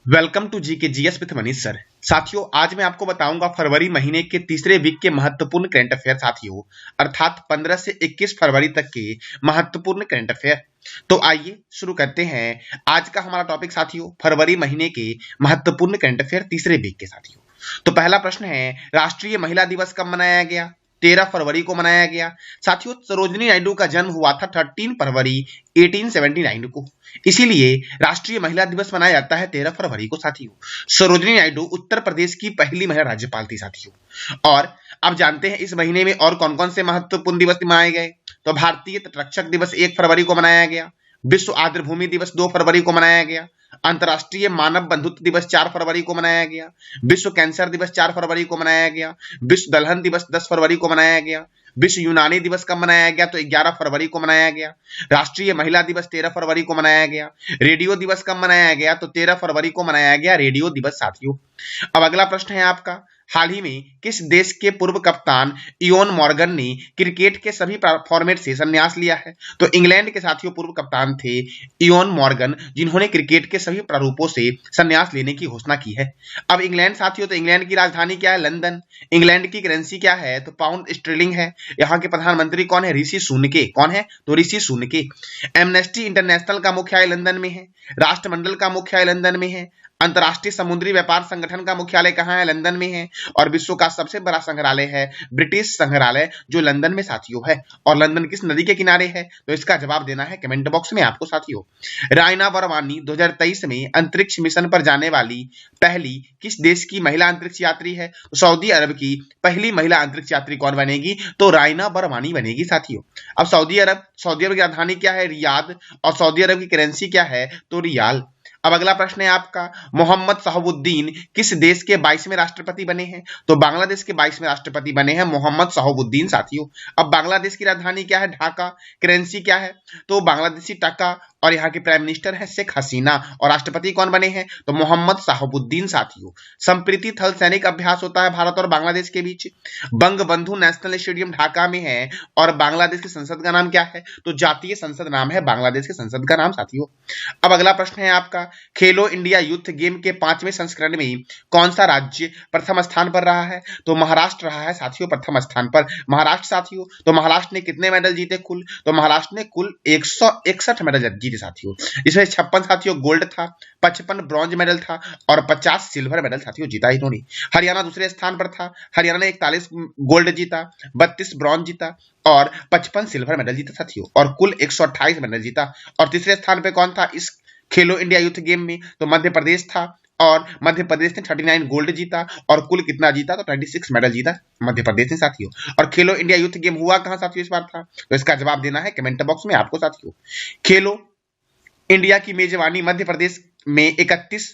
Welcome to जी के GS with Manish sir. साथियों, आज मैं आपको बताऊंगा फरवरी महीने के तीसरे वीक के महत्वपूर्ण करंट अफेयर साथियों, अर्थात 15 से 21 फरवरी तक के महत्वपूर्ण करंट अफेयर। तो आइए शुरू करते हैं आज का हमारा टॉपिक साथियों, फरवरी महीने के महत्वपूर्ण करंट अफेयर तीसरे वीक के साथियों। तो पहला प्रश्न है, राष्ट्रीय महिला दिवस कब मनाया गया? 13 फरवरी को मनाया गया। साथियों, सरोजिनी नायडू का जन्म हुआ था 13 फरवरी 1879 को, इसीलिए राष्ट्रीय महिला दिवस मनाया जाता है 13 फरवरी को साथियों। सरोजिनी नायडू उत्तर प्रदेश की पहली महिला राज्यपाल थी साथियों। और अब जानते हैं इस महीने में और कौन कौन से महत्वपूर्ण दिवस मनाए गए। तो भारतीय तटरक्षक दिवस 1 फरवरी को मनाया गया। विश्व आर्द्रभूमि दिवस 2 फरवरी को मनाया गया। अंतर्राष्ट्रीय मानव बंधुत्व दिवस 4 फरवरी को मनाया गया। विश्व कैंसर दिवस 4 फरवरी को मनाया गया। विश्व दलहन दिवस 10 फरवरी को मनाया गया। विश्व यूनानी दिवस कब मनाया गया? तो 11 फरवरी को मनाया गया। राष्ट्रीय महिला दिवस 13 फरवरी को मनाया गया। रेडियो दिवस कब मनाया गया? तो 13 फरवरी को मनाया गया रेडियो दिवस साथियों। अब अगला प्रश्न है आपका, हाल ही में किस देश के पूर्व कप्तान इयोन मॉर्गन ने क्रिकेट के सभी फॉर्मेट से संन्यास लिया है? तो इंग्लैंड के साथियों पूर्व कप्तान थे इयोन मॉर्गन, जिन्होंने क्रिकेट के सभी प्रारूपों से संन्यास लेने की घोषणा की है। अब इंग्लैंड साथियों, तो इंग्लैंड की राजधानी क्या है? लंदन। इंग्लैंड की करेंसी क्या है? तो पाउंड स्टर्लिंग है। यहाँ के प्रधानमंत्री कौन है? ऋषि सुनके। कौन है? तो ऋषि सुनके। एमनेस्टी इंटरनेशनल का मुख्यालय लंदन में है। राष्ट्रमंडल का मुख्यालय लंदन में है। अंतर्राष्ट्रीय समुद्री व्यापार संगठन का मुख्यालय कहाँ है? लंदन में है। और विश्व का सबसे बड़ा संग्रहालय है ब्रिटिश संग्रहालय, जो लंदन में साथियों है। और लंदन किस नदी के किनारे है? तो इसका जवाब देना है कमेंट बॉक्स में आपको साथियों। रायना वरवानी 2023 में अंतरिक्ष मिशन पर जाने वाली पहली किस देश की महिला अंतरिक्ष यात्री है? तो सऊदी अरब की पहली महिला अंतरिक्ष यात्री कौन बनेगी? तो रायना वरवानी बनेगी साथियों। अब सऊदी अरब की राजधानी क्या है? रियाद। और सऊदी अरब की करेंसी क्या है? तो रियाल। अब अगला प्रश्न है आपका, मोहम्मद शहाबुद्दीन किस देश के 22वें राष्ट्रपति बने हैं? तो बांग्लादेश के 22वें राष्ट्रपति बने हैं मोहम्मद शहाबुद्दीन साथियों। अब बांग्लादेश की राजधानी क्या है? ढाका। करेंसी क्या है? तो बांग्लादेशी टका। और यहाँ के प्राइम मिनिस्टर है शेख हसीना। और राष्ट्रपति कौन बने हैं? तो मोहम्मद शहाबुद्दीन साथियों। संप्रीति थल सैनिक अभ्यास होता है भारत और बांग्लादेश के बीच। बंगबंधु नेशनल स्टेडियम ढाका में है। और बांग्लादेश की संसद का नाम क्या है? तो जातीय संसद नाम है बांग्लादेश के संसद का नाम साथियों। अब अगला प्रश्न है आपका, खेलो इंडिया यूथ गेम के 5वें संस्करण में कौन सा राज्य प्रथम स्थान पर रहा है? तो महाराष्ट्र रहा है साथियों प्रथम स्थान पर। महाराष्ट्र साथियों, तो महाराष्ट्र ने कितने मेडल जीते कुल? तो महाराष्ट्र ने कुल 161 मेडल जीते साथियों। इसमें 56 साथियों गोल्ड था, 55 ब्रॉन्ज मेडल था और 50 सिल्वर मेडल साथियों जीता इन्होंने। हरियाणा दूसरे स्थान पर था। हरियाणा ने 41 गोल्ड जीता, 32 ब्रॉन्ज जीता और 55 सिल्वर मेडल जीता साथियों, और कुल 128 मेडल जीता। और तीसरे स्थान पे कौन था इस खेलो इंडिया यूथ गेम में? तो मध्य प्रदेश था। और मध्य प्रदेश ने 39 गोल्ड जीता और कुल कितना जीता? तो 26 मेडल जीता मध्य प्रदेश ने साथियों। और खेलो इंडिया यूथ गेम हुआ कहां साथियों इस बार था? तो इसका जवाब देना है कमेंट बॉक्स में आपको साथियों। खेलो इंडिया की मेजबानी मध्य प्रदेश में 31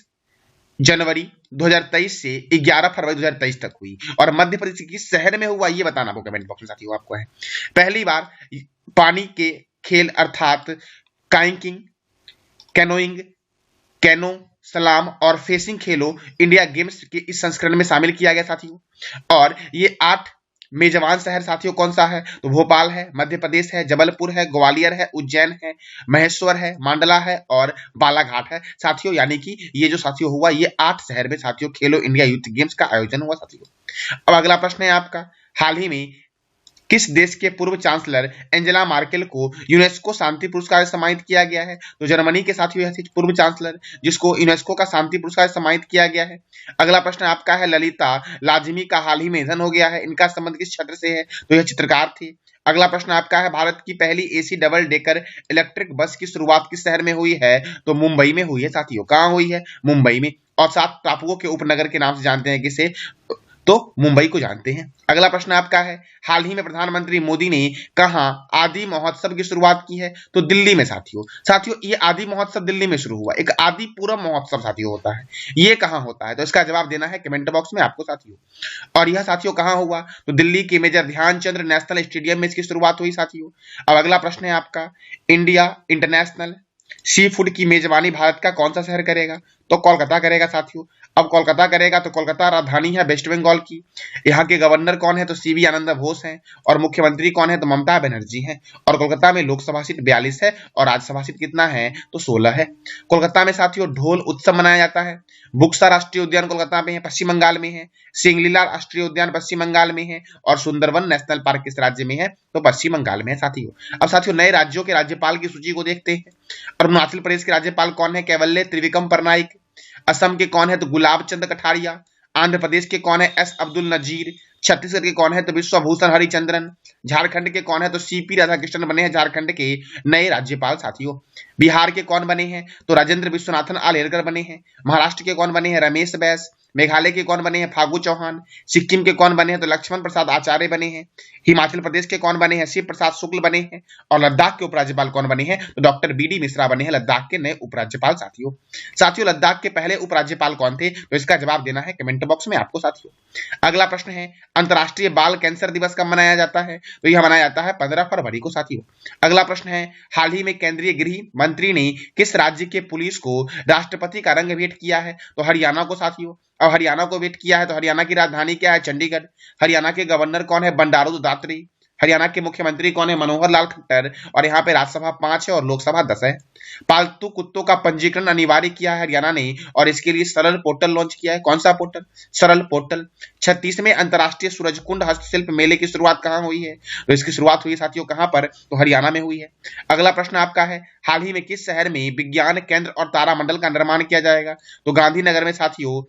जनवरी 2023 से 11 फरवरी 2023 तक हुई। और मध्य प्रदेश किस शहर में हुआ ये बताना आपको कमेंट बॉक्स में साथियों आपको है। पहली बार पानी के खेल अर्थात काइकिंग, कैनोइंग, कैनो, सलाम और फेसिंग खेलो इंडिया गेम्स के इस संस्करण में शामिल किया गया साथियों। और ये 8 मेजबान शहर साथियों कौन सा है? तो भोपाल है, मध्य प्रदेश है, जबलपुर है, ग्वालियर है, उज्जैन है, महेश्वर है, मांडला है और बालाघाट है साथियों। यानी कि ये जो साथियों हुआ, ये 8 शहर में साथियों खेलो इंडिया यूथ गेम्स का आयोजन हुआ साथियों। अब अगला प्रश्न है आपका, हाल ही में किस देश के पूर्व चांसलर एंजेला मार्केल को यूनेस्को शांति पुरस्कार से सम्मानित किया गया है? तो जर्मनी के साथियों यह थी पूर्व चांसलर जिसको यूनेस्को का शांति पुरस्कार से सम्मानित किया गया है। अगला प्रश्न आपका है, ललिता लाजमी का हाल ही में निधन हो गया है, इनका संबंध किस क्षेत्र से है? तो यह चित्रकार थे। अगला प्रश्न आपका है, भारत की पहली AC double decker electric bus की शुरुआत किस शहर में हुई है? तो मुंबई में हुई है साथियों। कहाँ हुई है? मुंबई में। और 7 टापुओं के उपनगर के नाम से जानते हैं किसे? तो मुंबई को जानते हैं। अगला प्रश्न आपका है, हाल ही में प्रधानमंत्री मोदी ने कहां आदि महोत्सव की शुरुआत की है? तो दिल्ली में साथियों। साथियों, ये आदि महोत्सव दिल्ली में शुरू हुआ। एक आदि पूरम महोत्सव साथियों होता है, ये कहां होता है? तो इसका जवाब देना है कमेंट बॉक्स में आपको साथियों। और यह साथियों कहां हुआ? तो दिल्ली के मेजर ध्यानचंद्र नेशनल स्टेडियम में इसकी शुरुआत हुई साथियों। अब अगला प्रश्न है आपका, इंडिया इंटरनेशनल सी फूड की मेजबानी भारत का कौन सा शहर करेगा? तो कोलकाता करेगा साथियों। अब कोलकाता करेगा तो कोलकाता राजधानी है वेस्ट बंगाल की। यहाँ के गवर्नर कौन है? तो सीवी आनंद बोस हैं। और मुख्यमंत्री कौन है? तो ममता बनर्जी हैं। और कोलकाता में लोकसभा सीट 42 है और राज्यसभा सीट कितना है? तो 16 है। कोलकाता में साथियों ढोल उत्सव मनाया जाता है। बुक्सा राष्ट्रीय उद्यान कोलकाता में है, पश्चिम बंगाल में है। सिंगलीला राष्ट्रीय उद्यान पश्चिम बंगाल में है। और सुंदरवन नेशनल पार्क किस राज्य में है? तो पश्चिम बंगाल में है साथियों। अब साथियों नए राज्यों के राज्यपाल की सूची को देखते हैं। अरुणाचल प्रदेश के राज्यपाल कौन है? कैवल्य त्रिविक्रम परनाइक। असम के कौन है? तो गुलाब चंद कठारिया। आंध्र प्रदेश के कौन है? एस अब्दुल नजीर। छत्तीसगढ़ के कौन है? तो विश्वभूषण हरिचंद्रन। झारखंड के कौन है? तो सीपी राधाकृष्णन बने हैं झारखंड के नए राज्यपाल साथियों। बिहार के कौन बने हैं? तो राजेंद्र विश्वनाथन आलेरकर बने हैं। महाराष्ट्र के कौन बने हैं? रमेश बैस। मेघालय के कौन बने हैं? फागू चौहान। सिक्किम के कौन बने हैं? तो लक्ष्मण प्रसाद आचार्य बने हैं। हिमाचल प्रदेश के कौन बने हैं? शिव प्रसाद शुक्ल बने हैं। और लद्दाख के उपराज्यपाल कौन बने हैं? तो डॉक्टर बीडी मिश्रा बने हैं लद्दाख के नए उपराज्यपाल साथियों। साथियों लद्दाख के पहले उपराज्यपाल कौन थे? तो इसका जवाब देना है कमेंट बॉक्स में आपको साथियों। अगला प्रश्न है अंतर्राष्ट्रीय बाल कैंसर दिवस कब मनाया जाता है? तो यह मनाया जाता है 15 फरवरी को साथियों। अगला प्रश्न है हाल ही में केंद्रीय गृह मंत्री ने किस राज्य के पुलिस को राष्ट्रपति का रंग भेंट किया है? तो हरियाणा को साथियों। अब हरियाणा को भेंट किया है तो हरियाणा की राजधानी क्या है? चंडीगढ़। हरियाणा के गवर्नर कौन है? बंडारू दत्तात्रेय। हरियाणा के मुख्यमंत्री कौन है? मनोहर लाल खट्टर। और यहाँ पे राज्यसभा 5 है और लोकसभा 10 है। पालतू कुत्तों का पंजीकरण अनिवार्य किया है हरियाणा ने और इसके लिए सरल पोर्टल लॉन्च किया है। कौन सा पोर्टल? सरल पोर्टल। 36वें अंतर्राष्ट्रीय सूरजकुंड हस्तशिल्प मेले की शुरुआत कहाँ हुई है? तो इसकी शुरुआत हुई साथियों कहाँ पर? तो हरियाणा में हुई है। अगला प्रश्न आपका है हाल ही में किस शहर में विज्ञान केंद्र और तारामंडल का निर्माण किया जाएगा? तो गांधीनगर में साथियों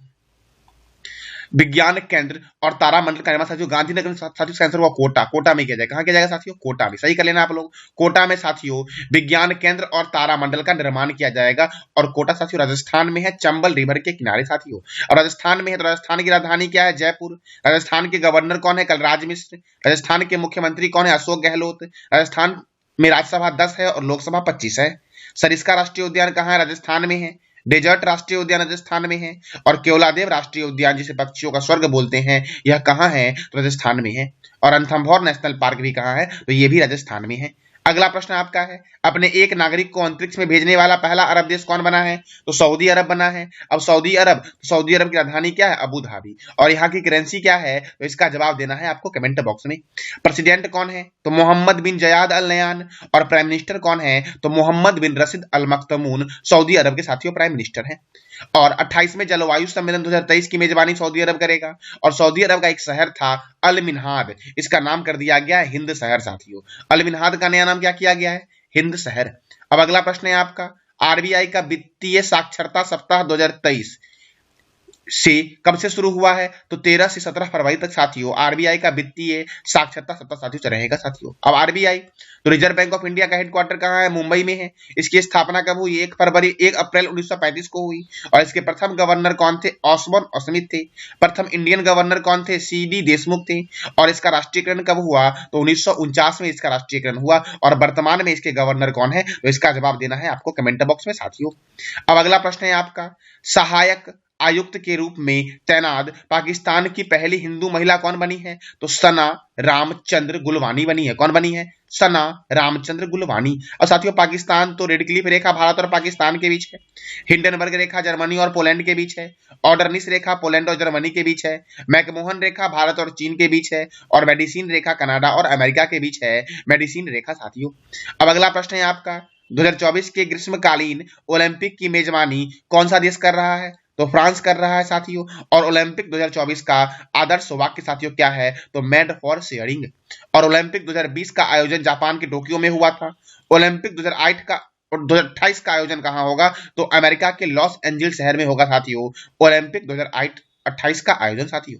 विज्ञान केंद्र और तारामंडल का निर्माण साथियों गांधीनगर में साथियों इसका आंसर हुआ कोटा। कोटा में किया जाएगा। कहां किया जाएगा साथियों? कोटा में। सही कर लेना आप लोग। कोटा में साथियों विज्ञान केंद्र और तारामंडल का निर्माण किया जाएगा। और कोटा साथियों राजस्थान में है, चंबल रिवर के किनारे साथियों। और राजस्थान में है तो राजस्थान की राजधानी क्या है? जयपुर। राजस्थान के गवर्नर कौन है? कलराज मिश्र। राजस्थान के मुख्यमंत्री कौन है? अशोक गहलोत। राजस्थान में राज्यसभा 10 है और लोकसभा 25 है। सरिस्का राष्ट्रीय उद्यान कहाँ है? राजस्थान में है। डेजर्ट राष्ट्रीय उद्यान राजस्थान में है। और केवलादेव राष्ट्रीय उद्यान जिसे पक्षियों का स्वर्ग बोलते हैं यह कहाँ है? तो राजस्थान में है। और रणथंभौर नेशनल पार्क भी कहाँ है? तो ये भी राजस्थान में है। अगला प्रश्न आपका है अपने एक नागरिक को अंतरिक्ष में भेजने वाला पहला अरब देश कौन बना है? तो सऊदी अरब बना है। अब सऊदी अरब की राजधानी क्या है? Abu Dhabi. और यहाँ की करेंसी क्या है? तो इसका जवाब देना है आपको कमेंट बॉक्स में। प्रेसिडेंट कौन है? तो मोहम्मद बिन जयाद अल नयान। और प्राइम मिनिस्टर कौन है? तो मोहम्मद बिन रशीद अल मख्तूम सऊदी अरब के साथियों प्राइम मिनिस्टर हैं। और 28वें जलवायु सम्मेलन 2023 की मेजबानी सऊदी अरब करेगा। और सऊदी अरब का एक शहर था अल मिन्हाद, इसका नाम कर दिया गया है हिंद शहर साथियों। अल मिन्हाद का नया नाम क्या किया गया है? हिंद शहर। अब अगला प्रश्न है आपका आरबीआई का वित्तीय साक्षरता सप्ताह 2023 से कब से शुरू हुआ है? तो 13 से 17 फरवरी तक साथियों आरबीआई का वित्तीय साक्षरता सप्ताह साथियों चलेगा साथियों। अब आरबीआई तो रिजर्व बैंक ऑफ इंडिया का हेडक्वार्टर कहाँ है? मुंबई में है। इसकी स्थापना कब हुई? 1 अप्रैल 1935 को हुई। और इसके प्रथम गवर्नर कौन थे? ऑसबॉर्न स्मिथ थे। प्रथम इंडियन गवर्नर कौन थे? सीडी देशमुख थे। और इसका राष्ट्रीयकरण कब हुआ? तो 1949 में इसका राष्ट्रीयकरण हुआ। और वर्तमान में इसके गवर्नर कौन है? तो इसका जवाब देना है आपको कमेंट बॉक्स में साथियों। अब अगला प्रश्न है आपका सहायक आयुक्त के रूप में तैनात पाकिस्तान की पहली हिंदू महिला कौन बनी है? तो सना रामचंद्र गुलवानी बनी है। कौन बनी है? सना रामचंद्र गुलवानी। और साथियों पाकिस्तान तो रेड क्लिफ रेखा भारत और पाकिस्तान के बीच है। हिंडनबर्ग रेखा जर्मनी और पोलैंड के बीच है। ऑर्डरनिस रेखा पोलैंड और जर्मनी के बीच है। मैकमोहन रेखा भारत और चीन के बीच है। और मेडिसिन रेखा कनाडा और अमेरिका के बीच है। मेडिसिन रेखा साथियों। अब अगला प्रश्न है आपका 2024 के ग्रीष्मकालीन ओलंपिक की मेजबानी कौन सा देश कर रहा है? तो फ्रांस कर रहा है साथियों। और ओलंपिक 2024 का आदर्श वाक्य साथियों क्या है? तो मेड फॉर शेयरिंग। और ओलंपिक 2020 का आयोजन जापान के टोक्यो में हुआ था। ओलंपिक 2008 का और 2028 का आयोजन कहां होगा? तो अमेरिका के लॉस एंजल्स शहर में होगा साथियों ओलंपिक 2028 का आयोजन साथियों।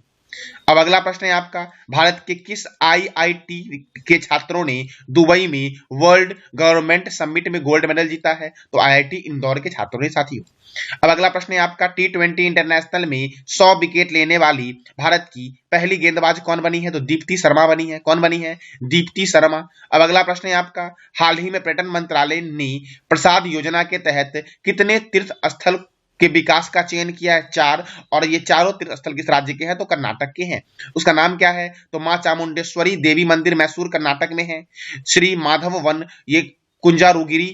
अब अगला प्रश्न है आपका भारत के किस आईआईटी के छात्रों ने दुबई में वर्ल्ड गवर्नमेंट समिट में गोल्ड मेडल जीता है? तो आईआईटी इंदौर के छात्रों ने साथियों। अब अगला प्रश्न है आपका T20 इंटरनेशनल में 100 विकेट लेने वाली भारत की पहली गेंदबाज कौन बनी है? तो दीप्ति शर्मा बनी है। कौन बनी है? दीप्ति शर्मा। अब अगला प्रश्न है आपका हाल ही में पर्यटन मंत्रालय ने प्रसाद योजना के तहत कितने तीर्थ स्थल के विकास का चयन किया है? 4। और ये चारों तीर्थ स्थल किस राज्य के हैं? तो कर्नाटक के हैं। उसका नाम क्या है? तो मां चामुंडेश्वरी देवी मंदिर मैसूर कर्नाटक में है। श्री माधव वन ये कुंजारुगिरी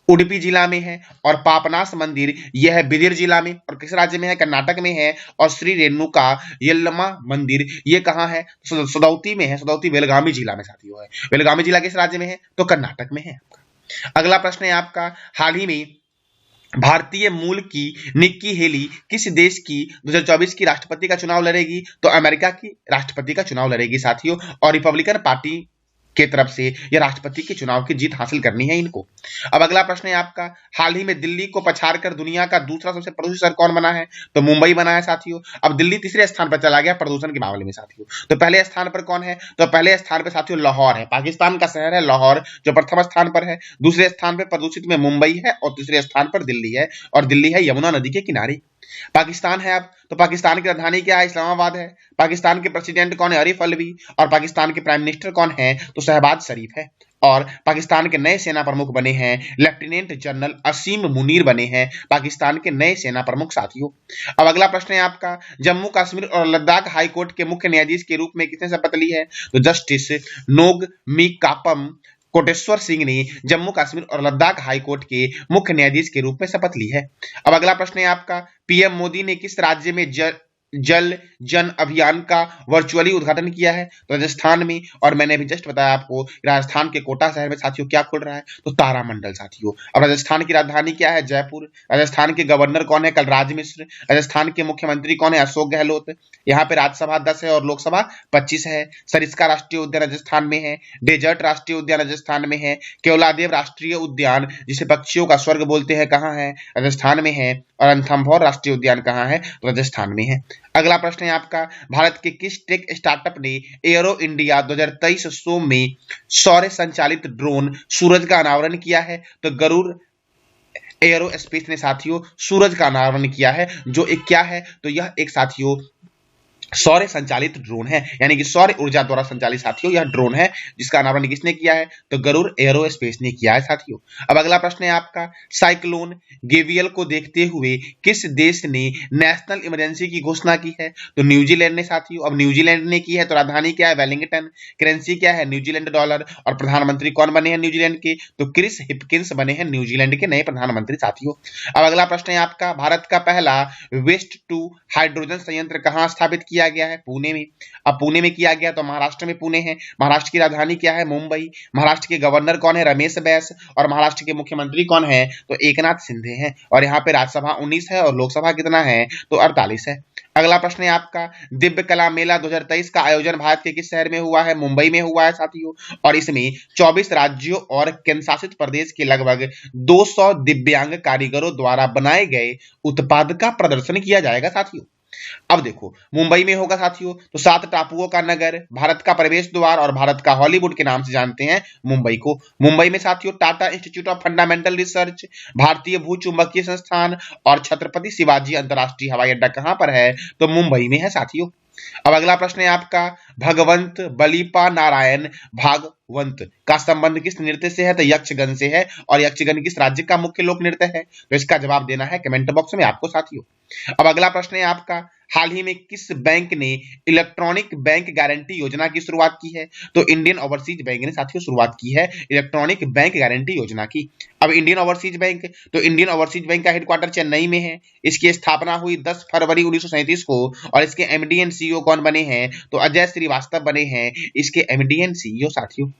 उडुपी जिला में है। और पापनास मंदिर यह है बिदिर जिला में, और किस राज्य में है? कर्नाटक में है। और श्री रेणुका यल्लमा मंदिर ये कहाँ है? सदौती में है। सदौती बेलगामी जिला में साथियों है। बेलगामी जिला किस राज्य में है? तो कर्नाटक में है। अगला प्रश्न है आपका, हाल ही में भारतीय मूल की निक्की हेली किस देश की 2024 की राष्ट्रपति का चुनाव लड़ेगी? तो अमेरिका की राष्ट्रपति का चुनाव लड़ेगी साथियों, और रिपब्लिकन पार्टी के तरफ से यह राष्ट्रपति के चुनाव की जीत हासिल करनी है इनको। अब अगला प्रश्न है आपका, हाल ही में दिल्ली को पछाड़कर दुनिया का दूसरा सबसे प्रदूषित शहर कौन बना है? तो मुंबई बना है साथियों। अब दिल्ली तीसरे स्थान पर चला गया प्रदूषण के मामले में साथियों। तो पहले स्थान पर कौन है? तो पहले स्थान पर साथियों लाहौर है, पाकिस्तान का शहर है लाहौर जो प्रथम स्थान पर है। दूसरे स्थान पर प्रदूषित में मुंबई है, और तीसरे स्थान पर दिल्ली है, और दिल्ली है यमुना नदी के किनारे। पाकिस्तान है। अब तो पाकिस्तान की राजधानी क्या है? इस्लामाबाद है। पाकिस्तान के प्रेसिडेंट कौन है? आरिफ अलवी। और पाकिस्तान के प्राइम मिनिस्टर कौन है? तो शहबाज शरीफ है। और पाकिस्तान के नए सेना प्रमुख बने हैं लेफ्टिनेंट जनरल असीम मुनीर बने हैं पाकिस्तान के नए सेना प्रमुख साथियों। अब अगला प्रश्न है आपका, जम्मू कश्मीर और लद्दाख हाई कोर्ट के मुख्य न्यायाधीश के रूप में किसने शपथ ली है? तो जस्टिस नोग मी कापम कोटेश्वर सिंह ने जम्मू कश्मीर और लद्दाख हाई कोर्ट के मुख्य न्यायाधीश के रूप में शपथ ली है। अब अगला प्रश्न है आपका, पीएम मोदी ने किस राज्य में जल जन अभियान का वर्चुअली उद्घाटन किया है? तो राजस्थान में। और मैंने अभी जस्ट बताया आपको राजस्थान के कोटा शहर में साथियों क्या खुल रहा है? तो तारामंडल साथियों। अब राजस्थान की राजधानी क्या है? जयपुर। राजस्थान के गवर्नर कौन है? कलराज मिश्र। राजस्थान के मुख्यमंत्री कौन है? अशोक गहलोत। यहाँ पे राज्यसभा 10 है और लोकसभा 25 है। सरिस्का राष्ट्रीय उद्यान राजस्थान में है। डेजर्ट राष्ट्रीय उद्यान राजस्थान में है। केवलादेव राष्ट्रीय उद्यान जिसे पक्षियों का स्वर्ग बोलते हैं कहाँ है? राजस्थान में है। और रणथंभौर राष्ट्रीय उद्यान कहाँ है? राजस्थान में है। अगला प्रश्न है आपका, भारत के किस टेक स्टार्टअप ने एरो इंडिया 2023 शो में सौर संचालित ड्रोन सूरज का अनावरण किया है? तो गरुड़ एरोस्पेस ने साथियों सूरज का अनावरण किया है, जो एक क्या है? तो यह एक साथियों सौर संचालित ड्रोन है, यानी कि सौर ऊर्जा द्वारा संचालित साथियों यह ड्रोन है जिसका अनावरण किसने किया है? तो गरुड़ एरोस्पेस ने किया है साथियों। अब अगला प्रश्न है आपका, साइक्लोन गेवियल को देखते हुए किस देश ने नेशनल इमरजेंसी की घोषणा की है? तो न्यूजीलैंड ने साथियों। अब न्यूजीलैंड ने की है तो राजधानी क्या है? वेलिंगटन। करेंसी क्या है? New Zealand dollar. और प्रधानमंत्री कौन बने हैं न्यूजीलैंड के? तो क्रिस हिपकिंस बने हैं न्यूजीलैंड के नए प्रधानमंत्री साथियों। अब अगला प्रश्न है आपका, भारत का पहला वेस्ट टू हाइड्रोजन संयंत्र कहां स्थापित किया गया है? पुणे में। अब पुणे में किया गया तो महाराष्ट्र में पुणे है। महाराष्ट्र की राजधानी क्या है? मुंबई। महाराष्ट्र के गवर्नर कौन है? रमेश बैस। और महाराष्ट्र के मुख्यमंत्री कौन है? तो एकनाथ शिंदे हैं। और यहाँ पे राज्यसभा 19 है और लोकसभा कितना है? तो 48 है। अगला प्रश्न है आपका, दिव्य कला मेला 2023 का आयोजन भारत के किस शहर में हुआ है? मुंबई में हुआ है साथियों। और इसमें 24 राज्यों और केंद्र शासित प्रदेश के लगभग 200 दिव्यांग कारीगरों द्वारा बनाए गए उत्पाद का प्रदर्शन किया जाएगा साथियों। अब देखो मुंबई में होगा साथियों, तो 7 टापुओं का नगर, भारत का प्रवेश द्वार और भारत का हॉलीवुड के नाम से जानते हैं मुंबई को। मुंबई में साथियों Tata institute of fundamental research, भारतीय भूचुंबकीय संस्थान और छत्रपति शिवाजी अंतरराष्ट्रीय हवाई अड्डा कहां पर है? तो मुंबई में है साथियों। अब अगला प्रश्न है आपका, भगवंत बलिपा नारायण भागवंत का संबंध किस नृत्य से है? तो यक्षगन से है। और यक्षगन किस राज्य का मुख्य लोक नृत्य है? तो इसका जवाब देना है कमेंट बॉक्स में आपको साथियों। अब अगला प्रश्न है आपका, हाल ही में किस बैंक ने इलेक्ट्रॉनिक बैंक गारंटी योजना की शुरुआत की है? तो इंडियन ओवरसीज बैंक ने साथियों शुरुआत की है इलेक्ट्रॉनिक बैंक गारंटी योजना की। अब इंडियन ओवरसीज बैंक, तो इंडियन ओवरसीज बैंक का हेडक्वार्टर चेन्नई में है। इसकी स्थापना हुई 10 फरवरी 1937 को। और इसके एमडी एंड सीईओ कौन बने हैं? तो अजय श्रीवास्तव बने हैं इसके एमडी एंड सीईओ साथियों।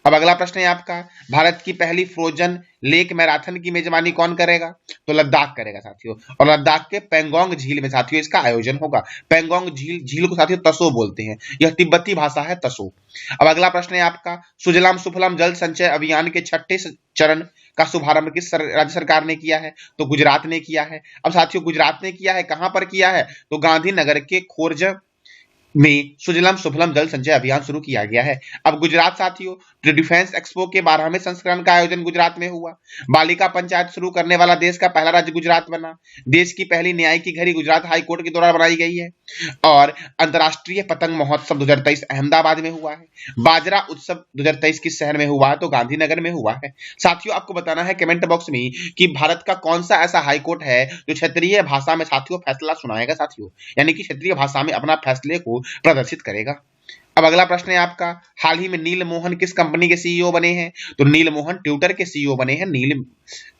अब अगला प्रश्न है आपका, भारत की पहली फ्रोजन लेक मैराथन की मेजबानी कौन करेगा? तो लद्दाख करेगा साथियों। और लद्दाख के पेंगोंग झील में साथियों इसका आयोजन होगा। पेंगोंग झील को साथियों तसो बोलते हैं, यह तिब्बती भाषा है तसो। अब अगला प्रश्न है आपका, सुजलाम सुफलाम जल संचय अभियान के 6ठे चरण का शुभारंभ किस राज्य सरकार ने किया है? तो गुजरात ने किया है। अब साथियों गुजरात ने किया है, कहां पर किया है? तो गांधीनगर के खोरज में सुजलाम सुफलाम जल संचय अभियान शुरू किया गया है। अब गुजरात साथियों डिफेंस एक्सपो के 12वें संस्करण का आयोजन गुजरात में हुआ। बालिका पंचायत शुरू करने वाला देश का पहला राज्य गुजरात बना। देश की पहली न्याय की घड़ी गुजरात हाई कोर्ट के द्वारा बनाई गई है। और अंतरराष्ट्रीय पतंग महोत्सव 2023 अहमदाबाद में हुआ है। बाजरा उत्सव 2023 किस शहर में हुआ है? तो गांधीनगर में हुआ है। साथियों आपको बताना है कमेंट बॉक्स में कि भारत का कौन सा ऐसा हाई कोर्ट है जो क्षेत्रीय भाषा में साथियों फैसला सुनाएगा साथियों, यानी कि क्षेत्रीय भाषा में अपना फैसले को प्रदर्शित करेगा। अब अगला प्रश्न है आपका, हाल ही में नील मोहन किस कंपनी के सीईओ बने हैं? तो नील मोहन ट्विटर के सीईओ बने हैं।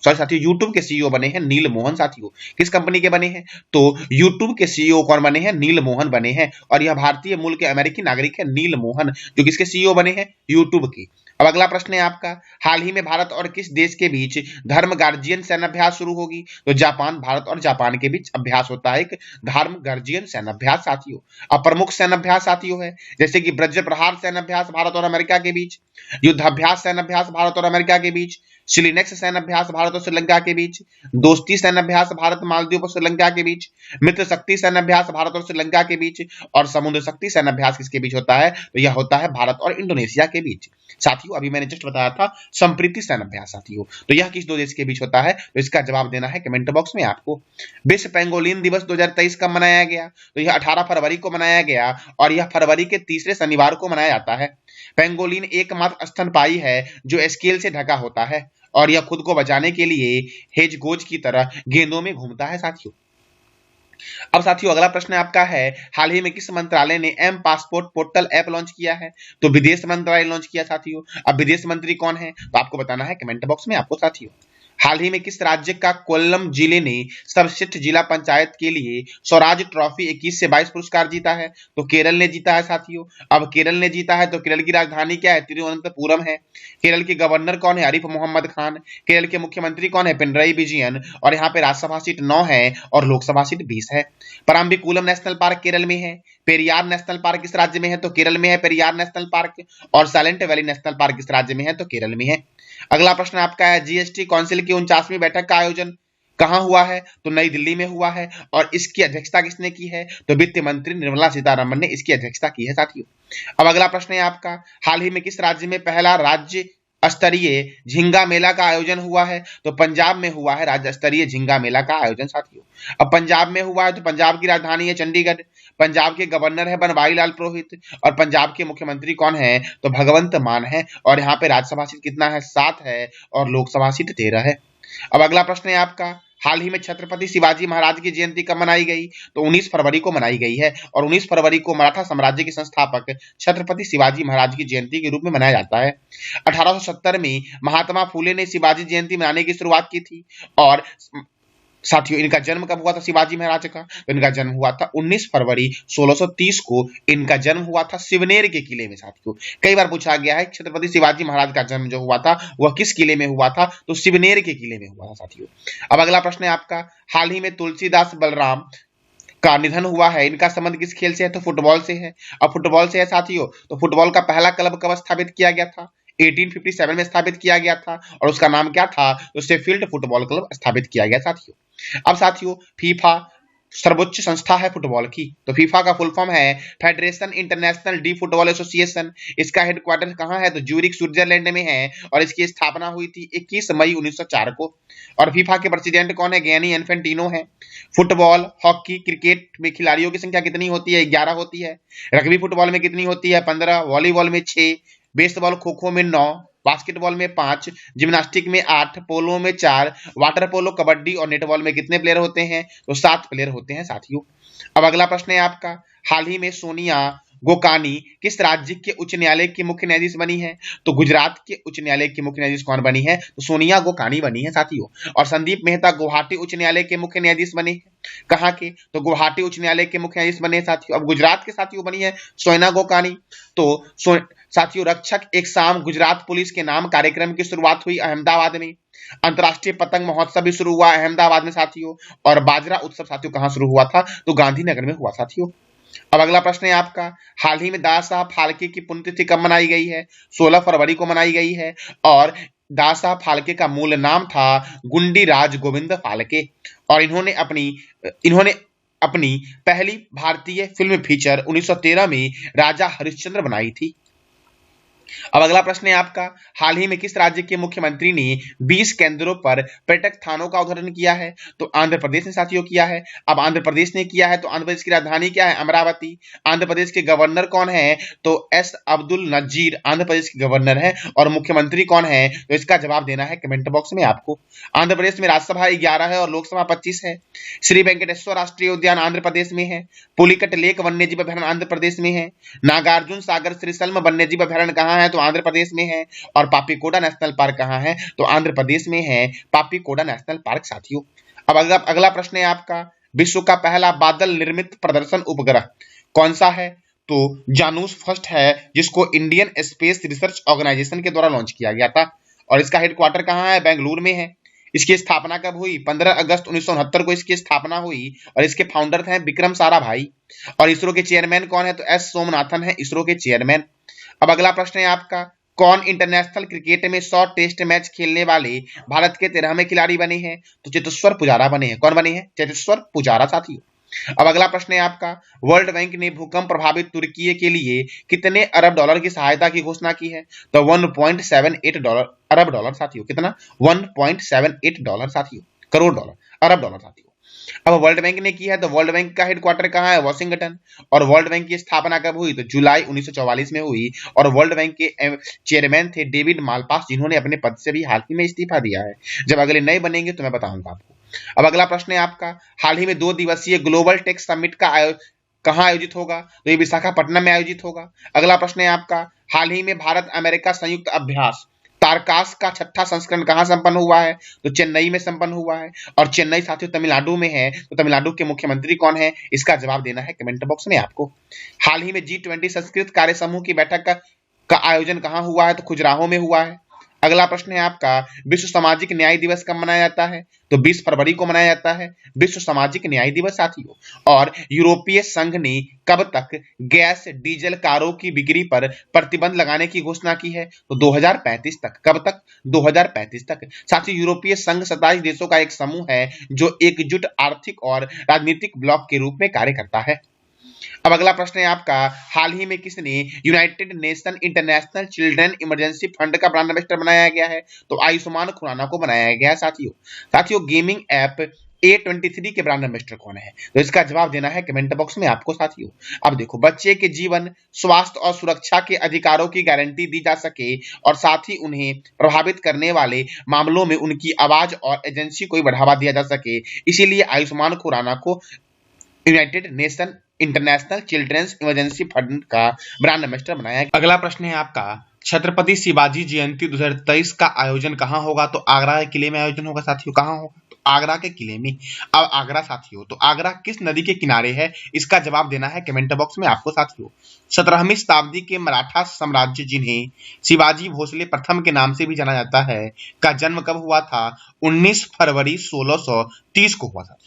सॉरी साथियों, यूट्यूब के सीईओ बने हैं नील मोहन। साथियों किस कंपनी के बने हैं? तो यूट्यूब के सीईओ कौन बने हैं? नील मोहन बने हैं। और यह भारतीय मूल के अमेरिकी नागरिक है नील मोहन, जो किसके सीईओ बने हैं? यूट्यूब की। अब अगला प्रश्न है आपका, हाल ही में भारत और किस देश के बीच धर्म गार्जियन सैन्याभ्यास शुरू होगी? तो जापान। भारत और जापान के बीच अभ्यास होता है एक धर्म गार्जियन सैन्याभ्यास साथियों। अब प्रमुख सैन्याभ्यास साथियों है जैसे कि वज्र प्रहार सैन्याभ्यास भारत और अमेरिका के बीच, युद्धाभ्यास सैन्याभ्यास भारत और अमेरिका के बीच, शिलिनेक्स सैन्याभ्यास भारत और श्रीलंका के बीच, दोस्ती सैन्याभ्यास भारत मालदीव और श्रीलंका के बीच, मित्र शक्ति सैन्याभ्यास भारत और श्रीलंका के बीच, और समुद्र शक्ति सैन्याभ्यास किसके बीच होता है? तो यह होता है भारत और इंडोनेशिया के बीच। साथियों अभी मैंने जस्ट बताया था संप्रीति सैन्याभ्यास साथियों, तो यह किस दो देश के बीच होता है? तो इसका जवाब देना है कमेंट बॉक्स में आपको। विश्व पेंगोलिन दिवस 2023 कब मनाया गया? तो यह 18 फरवरी को मनाया गया और यह फरवरी के तीसरे शनिवार को मनाया जाता है। पेंगोलिन एकमात्र स्तनपायी है जो स्केल से ढका होता है और यह खुद को बचाने के लिए हेजगोज की तरह गेंदों में घूमता है साथियों। अब साथियों अगला प्रश्न आपका है, हाल ही में किस मंत्रालय ने M passport portal app launch किया है? तो विदेश मंत्रालय लॉन्च किया साथियों। अब विदेश मंत्री कौन है? तो आपको बताना है कमेंट बॉक्स में आपको साथियों। हाल ही में किस राज्य का कोल्लम जिले ने सर्वश्रेष्ठ जिला पंचायत के लिए स्वराज ट्रॉफी 21 से 22 पुरस्कार जीता है? तो केरल ने जीता है साथियों। अब केरल ने जीता है तो केरल की राजधानी क्या है? तिरुवनंतपुरम है। केरल के गवर्नर कौन है? आरिफ मोहम्मद खान। केरल के मुख्यमंत्री कौन है? पिनरई विजयन। और यहाँ पे राज्यसभा सीट 9 है और लोकसभा सीट 20 है। पराम्बिकुलम नेशनल पार्क केरल में है। पेरियार नेशनल पार्क किस राज्य में है? तो केरल में है पेरियार नेशनल पार्क। और साइलेंट वैली नेशनल पार्क किस राज्य में है? तो केरल में है। अगला प्रश्न आपका है, जीएसटी काउंसिल की 49वीं बैठक का आयोजन कहां हुआ है? तो नई दिल्ली में हुआ है और इसकी अध्यक्षता किसने की है? तो वित्त मंत्री निर्मला सीतारमण ने इसकी अध्यक्षता की है साथियों। अब अगला प्रश्न है आपका, हाल ही में किस राज्य में पहला राज्य स्तरीय झींगा मेला का आयोजन हुआ है? तो पंजाब में हुआ है राज्य स्तरीय झींगा मेला का आयोजन साथियों। अब पंजाब में हुआ है तो पंजाब की राजधानी है चंडीगढ़। पंजाब के गवर्नर है बनवारी लाल पुरोहित और पंजाब के मुख्यमंत्री कौन है? तो भगवंत मान है। और यहाँ पे राज्यसभा सीट कितना है? 7 है और लोकसभा सीट 13 है। अब अगला प्रश्न है आपका, हाल ही में छत्रपति शिवाजी महाराज की जयंती कब मनाई गई? तो 19 फरवरी को मनाई गई है और 19 फरवरी को मराठा साम्राज्य के संस्थापक छत्रपति शिवाजी महाराज की जयंती के रूप में मनाया जाता है। 1870 में महात्मा फूले ने शिवाजी जयंती मनाने की शुरुआत की थी। और साथियों इनका जन्म कब हुआ था शिवाजी महाराज का? तो इनका जन्म हुआ था 19 फरवरी 1630 को। इनका जन्म हुआ था सिवनेर के किले में साथियों। कई बार पूछा गया है छत्रपति शिवाजी महाराज का जन्म जो हुआ था वह किस किले में हुआ था? तो सिवनेर के किले में हुआ था साथियों। अब अगला प्रश्न है आपका, हाल ही में तुलसीदास बलराम का निधन हुआ है, इनका संबंध किस खेल से है? तो फुटबॉल से है। अब फुटबॉल से है साथियों, तो फुटबॉल का पहला क्लब कब स्थापित किया गया था? 1857 में स्थापित किया गया था और उसका नाम क्या था? तो शेफील्ड फुटबॉल क्लब स्थापित किया गया साथियों। अब साथियों फीफा सर्वोच्च संस्था है फुटबॉल की, तो फीफा का फुल फॉर्म है federation international D football association. इसका हेडक्वार्टर कहां है? तो ज्यूरिख स्विट्जरलैंड में है और इसकी स्थापना हुई थी 21 मई 1904 को। और फीफा के प्रेसिडेंट कौन है? गियानी इन्फेंटिनो है। फुटबॉल, हॉकी, क्रिकेट में खिलाड़ियों की संख्या कितनी होती है? 11 होती है। रग्बी फुटबॉल में कितनी होती है? 15। वॉलीबॉल में 6, बेसबॉल खो खो में 9, बास्केटबॉल में 5, जिम्नास्टिक में 8, पोलो में 4, वाटर पोलो, कबड्डी और नेटबॉल में कितने प्लेयर होते हैं? तो 7 प्लेयर होते हैं साथियों। अब अगला प्रश्न है आपका, हाल ही में सोनिया गोकानी किस राज्य के उच्च न्यायालय की मुख्य न्यायाधीश बनी है? तो गुजरात के उच्च न्यायालय की मुख्य न्यायाधीश कौन बनी है? तो सोनिया गोकानी बनी है साथियों। और संदीप मेहता गुवाहाटी उच्च न्यायालय के मुख्य न्यायाधीश बने हैं। कहाँ के? तो गुवाहाटी उच्च न्यायालय के मुख्य न्यायाधीश बने साथियों। अब गुजरात के साथियों बनी है सोनिया गोकानी। तो साथियों रक्षक एक शाम गुजरात पुलिस के नाम कार्यक्रम की शुरुआत हुई अहमदाबाद में। अंतरराष्ट्रीय पतंग महोत्सव भी शुरू हुआ अहमदाबाद में साथियों। और बाजरा उत्सव साथियों कहां शुरू हुआ था? तो गांधीनगर में हुआ साथियों। अब अगला प्रश्न है आपका, हाल ही में दादा साहब फाल्के की पुण्यतिथि कब मनाई गई है? 16 फरवरी को मनाई गई है। और दादा साहब फाल्के का मूल नाम था गुंडी राज गोविंद फाल्के। और इन्होंने अपनी पहली भारतीय फिल्म फीचर 1913 में राजा हरिश्चंद्र बनाई थी। अब अगला प्रश्न है आपका, हाल ही में किस राज्य के मुख्यमंत्री ने 20 केंद्रों पर पर्यटक थानों का उद्घाटन किया है? तो आंध्र प्रदेश ने साथियों किया है। अब आंध्र प्रदेश ने किया है तो आंध्र प्रदेश की राजधानी क्या है? अमरावती। आंध्र प्रदेश के गवर्नर कौन है? तो एस अब्दुल नजीर आंध्र प्रदेश के गवर्नर है। और मुख्यमंत्री कौन है? तो इसका जवाब देना है कमेंट बॉक्स में आपको। आंध्र प्रदेश में राज्यसभा 11 है और लोकसभा 25 है। श्री वेंकटेश्वर राष्ट्रीय उद्यान आंध्र प्रदेश में है। पुलिकट लेक वन्यजीव अभयारण्य आंध्र प्रदेश में है। नागार्जुन सागर श्रीशल्म वन्यजीव अभयारण्य कहाँ है? तो आंध्र प्रदेश में है। और पापीकोडा नेशनल पार्क कहाँ है? तो आंध्र प्रदेश में है पापीकोडा नेशनल पार्क साथियों। अब अगला प्रश्न है आपका, विश्व का पहला बादल निर्मित प्रदर्शन उपग्रह कौन सा है? तो जानूस फर्स्ट है, जिसको इंडियन स्पेस रिसर्च ऑर्गेनाइजेशन के द्वारा लॉन्च किया गया था। और इसका हेडक्वार्टर कहाँ है? बेंगलुरु में है। इसकी स्थापना कब हुई? 15 अगस्त 1969 को इसकी स्थापना हुई। और इसके फाउंडर थे विक्रम साराभाई। और इसरो के चेयरमैन कौन है? तो एस सोमनाथन है इसरो के चेयरमैन। अब अगला प्रश्न है आपका, कौन इंटरनेशनल क्रिकेट में 100 टेस्ट मैच खेलने वाले भारत के 13वें खिलाड़ी बने हैं? तो चेतेश्वर पुजारा बने हैं। कौन बने हैं? चेतेश्वर पुजारा साथियों। अब अगला प्रश्न है आपका, वर्ल्ड बैंक ने भूकंप प्रभावित तुर्की के लिए कितने अरब डॉलर की सहायता की घोषणा की है? तो 1.78 अरब डॉलर साथियों। कितना? 1.78 डॉलर साथियों, करोड़ डॉलर, अरब डॉलर साथियों। अब वर्ल्ड बैंक ने की है तो वर्ल्ड बैंक का हेडक्वार्टर कहाँ है? वॉशिंगटन। और वर्ल्ड बैंक की स्थापना कब हुई? तो जुलाई 1944 में हुई। और वर्ल्ड बैंक के चेयरमैन थे डेविड मालपास, जिन्होंने अपने पद से भी हाल ही में इस्तीफा दिया है। जब अगले नए बनेंगे तो मैं बताऊंगा आपको। अब अगला प्रश्न है आपका, हाल ही में 2 दिवसीय ग्लोबल टेक समिट का कहाँ आयोजित होगा? तो ये विशाखापट्टनम में आयोजित होगा। अगला प्रश्न है आपका, हाल ही में भारत अमेरिका संयुक्त अभ्यास तारकास का 6ठा संस्करण कहाँ संपन्न हुआ है? तो चेन्नई में संपन्न हुआ है। और चेन्नई साथियों तमिलनाडु में है। तो तमिलनाडु के मुख्यमंत्री कौन है? इसका जवाब देना है कमेंट बॉक्स में आपको। हाल ही में G20 संस्कृत कार्य समूह की बैठक का आयोजन कहाँ हुआ है? तो खुजराहो में हुआ है। अगला प्रश्न है आपका, विश्व सामाजिक न्याय दिवस कब मनाया जाता है? तो 20 फरवरी को मनाया जाता है विश्व सामाजिक न्याय दिवस साथियों। और यूरोपीय संघ ने कब तक गैस डीजल कारों की बिक्री पर प्रतिबंध लगाने की घोषणा की है? तो 2035 तक। कब तक? 2035 तक साथियों। यूरोपीय संघ 27 देशों का एक समूह है जो एकजुट आर्थिक और राजनीतिक ब्लॉक के रूप में कार्य करता है। अब अगला प्रश्न है आपका, हाल ही में किसने United Nation international children emergency Fund का ब्रांड एम्बेसडर बनाया गया है? तो आयुष्मान खुराना को बनाया गया है साथियों। गेमिंग ऐप A23 के ब्रांड एम्बेसडर कौन है? तो इसका जवाब देना है कमेंट बॉक्स में आपको साथियों। अब देखो, बच्चे के जीवन, स्वास्थ्य और सुरक्षा के अधिकारों की गारंटी दी जा सके और साथ ही उन्हें प्रभावित करने वाले मामलों में उनकी आवाज और एजेंसी को बढ़ावा दिया जा सके, इसीलिए आयुष्मान खुराना को United Nation International Children's Emergency Fund का ब्रांड एम्बेसडर बनाया। अगला प्रश्न है आपका, छत्रपति शिवाजी जयंती 2023 का आयोजन कहाँ होगा? तो आगरा के किले में आयोजन होगा साथियों। कहाँ होगा? तो आगरा के किले में। अब आगरा साथियों, तो आगरा किस नदी के किनारे है? इसका जवाब देना है कमेंट बॉक्स में आपको साथियों। 17वीं शताब्दी के मराठा साम्राज्य, जिन्हें शिवाजी भोसले प्रथम के नाम से भी जाना जाता है, का जन्म कब हुआ था? 19 फरवरी 1630 को हुआ था।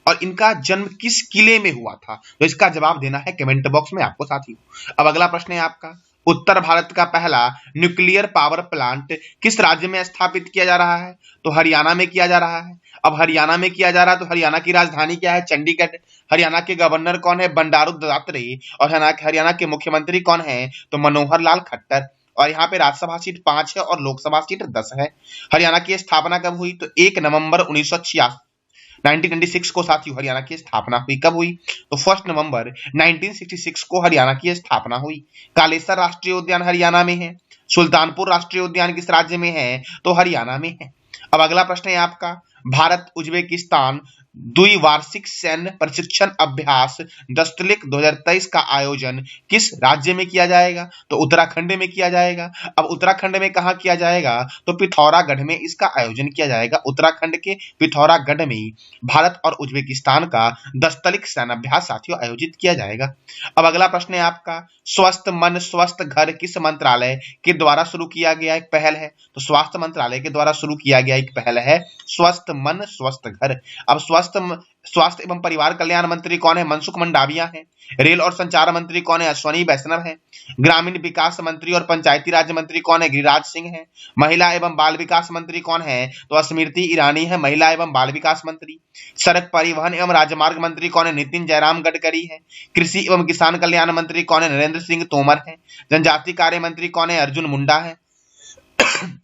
और इनका जन्म किस किले में हुआ था? तो इसका जवाब देना है कमेंट बॉक्स में आपको साथियों। अब अगला प्रश्न है आपका, उत्तर भारत का पहला न्यूक्लियर पावर प्लांट किस राज्य में स्थापित किया जा रहा है? तो हरियाणा में किया जा रहा है। अब हरियाणा में किया जा रहा है तो हरियाणा की राजधानी क्या है? चंडीगढ़। हरियाणा के गवर्नर कौन है? बंडारू दत्तात्रेय। और हरियाणा के मुख्यमंत्री कौन है? तो मनोहर लाल खट्टर। और यहाँ पे राज्यसभा सीट 5 है और लोकसभा सीट 10 है। हरियाणा की स्थापना कब हुई? तो 1 नवंबर 1996 को साथियों हरियाणा की स्थापना हुई। कब हुई? तो 1 नवंबर 1966 को हरियाणा की स्थापना हुई। कालेसर राष्ट्रीय उद्यान हरियाणा में है। सुल्तानपुर राष्ट्रीय उद्यान किस राज्य में है? तो हरियाणा में है। अब अगला प्रश्न है आपका, भारत उज्बेकिस्तान द्विवार्षिक सैन्य प्रशिक्षण अभ्यास दस्तलिक 2023 का आयोजन किस राज्य में किया जाएगा? तो उत्तराखंड में किया जाएगा। अब उत्तराखंड में कहाँ किया जाएगा? तो पिथौरागढ़ में इसका आयोजन किया जाएगा। उत्तराखंड के पिथौरागढ़ में भारत और उज्बेकिस्तान का दस्तलिक सैन्याभ्यास साथियों आयोजित किया जाएगा। अब अगला प्रश्न है आपका, स्वस्थ मन स्वस्थ घर किस मंत्रालय के द्वारा शुरू किया गया एक पहल है? तो स्वास्थ्य मंत्रालय के द्वारा शुरू किया गया एक पहल है स्वस्थ मन स्वस्थ घर। अब स्वस्थ स्वास्थ्य एवं परिवार कल्याण मंत्री कौन है? मनसुख मंडाविया है। रेल और संचार मंत्री कौन है? अश्वनी वैष्णव है। ग्रामीण विकास मंत्री और पंचायती राज मंत्री कौन है? गिरिराज सिंह है। महिला एवं बाल विकास मंत्री कौन है? तो स्मृति ईरानी है, महिला एवं बाल विकास मंत्री। सड़क परिवहन एवं राजमार्ग मंत्री कौन है? नितिन जयराम गडकरी है। कृषि एवं किसान कल्याण मंत्री कौन है? नरेंद्र सिंह तोमर है। जनजातीय कार्य मंत्री कौन है? अर्जुन मुंडा है।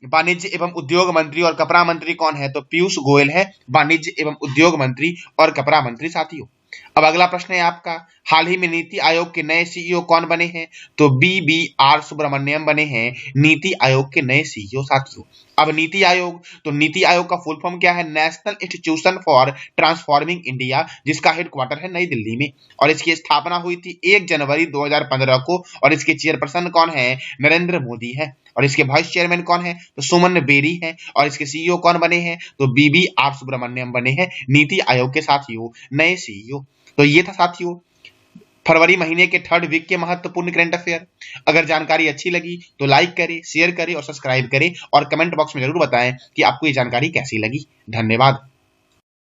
वाणिज्य एवं उद्योग मंत्री और कपड़ा मंत्री कौन है? तो पीयूष गोयल है, वाणिज्य एवं उद्योग मंत्री और कपड़ा मंत्री साथियों। अब अगला प्रश्न है आपका, हाल ही में नीति आयोग के नए सीईओ कौन बने हैं? तो BBR सुब्रमण्यम बने हैं नीति आयोग के नए सीईओ साथियों। अब नीति आयोग, तो नीति आयोग का फुल फॉर्म क्या है? National institution for transforming India, जिसका हेडक्वार्टर है नई दिल्ली में, और इसकी स्थापना हुई थी 1 जनवरी 2015 को, और इसके चेयरपर्सन कौन है? नरेंद्र मोदी है। और इसके वाइस चेयरमैन कौन है? तो सुमन बेरी है। और इसके सीईओ कौन बने हैं? तो BBR सुब्रमण्यम बने हैं नीति आयोग के साथियों नए सीईओ। तो ये था साथियों फरवरी महीने के 3rd वीक के महत्वपूर्ण करंट अफेयर। अगर जानकारी अच्छी लगी तो लाइक करें, शेयर करें और सब्सक्राइब करें, और कमेंट बॉक्स में जरूर बताएं कि आपको ये जानकारी कैसी लगी। धन्यवाद।